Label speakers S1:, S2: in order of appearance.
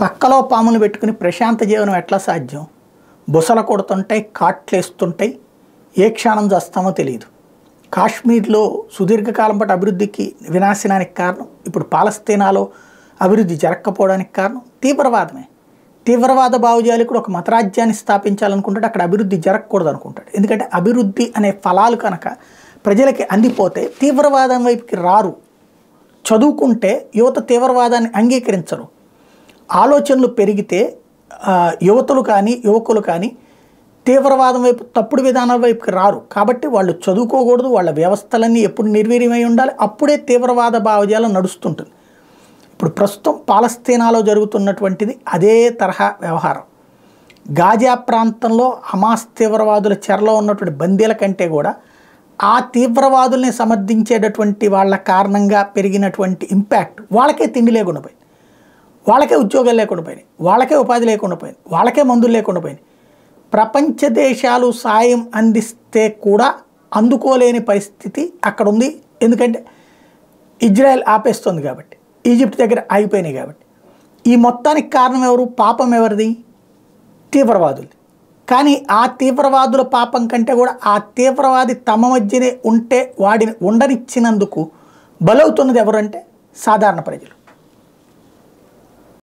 S1: పక్కలో పాములు పెట్టుకుని ప్రశాంత జీవనం ఎట్లా సాధ్యం? బుసలు కొడుతుంటాయి, కాట్లేస్తుంటాయి, ఏ క్షణం చేస్తామో తెలియదు. కాశ్మీర్లో సుదీర్ఘకాలం పాటు అభివృద్ధికి వినాశనానికి కారణం, ఇప్పుడు పాలస్తీనాలో అభివృద్ధి జరగకపోవడానికి కారణం తీవ్రవాదమే. తీవ్రవాద భావజాలికుడు ఒక మతరాజ్యాన్ని స్థాపించాలనుకుంటాడు, అక్కడ అభివృద్ధి జరగకూడదు అనుకుంటాడు. ఎందుకంటే అభివృద్ధి అనే ఫలాలు కనుక ప్రజలకి అందిపోతే తీవ్రవాదం వైపుకి రారు. చదువుకుంటే యువత తీవ్రవాదాన్ని అంగీకరించరు. ఆలోచనలు పెరిగితే యువతులు కానీ యువకులు కానీ తీవ్రవాదం వైపు, తప్పుడు విధానాల వైపుకి రారు. కాబట్టి వాళ్ళు చదువుకోకూడదు, వాళ్ళ వ్యవస్థలన్నీ ఎప్పుడు నిర్వీర్యమై ఉండాలి. అప్పుడే తీవ్రవాద భావజాలం నడుస్తుంటుంది. ఇప్పుడు ప్రస్తుతం పాలస్తీనాలో జరుగుతున్నటువంటిది అదే తరహా వ్యవహారం. గాజా ప్రాంతంలో హమాస్ తీవ్రవాదుల చెరలో ఉన్నటువంటి బందీల కంటే కూడా ఆ తీవ్రవాదుల్ని సమర్థించేటటువంటి వాళ్ళ కారణంగా పెరిగినటువంటి ఇంపాక్ట్ వాళ్ళకే తిండి లేకుండా పోయింది, వాళ్ళకే ఉద్యోగాలు లేకుండా పోయినాయి, వాళ్ళకే ఉపాధి లేకుండా పోయింది, వాళ్ళకే మందులు లేకుండా పోయినాయి. ప్రపంచ దేశాలు సాయం అందిస్తే కూడా అందుకోలేని పరిస్థితి అక్కడ ఉంది. ఎందుకంటే ఇజ్రాయెల్ ఆపేస్తుంది కాబట్టి, ఈజిప్ట్ దగ్గర ఆగిపోయినాయి కాబట్టి. ఈ మొత్తానికి కారణం ఎవరు? పాపం ఎవరిది? తీవ్రవాదులది. కానీ ఆ తీవ్రవాదుల పాపం కంటే కూడా ఆ తీవ్రవాది తమ మధ్యనే ఉంటే వాడిని ఉండనిచ్చినందుకు బలవుతున్నది ఎవరంటే సాధారణ ప్రజలు.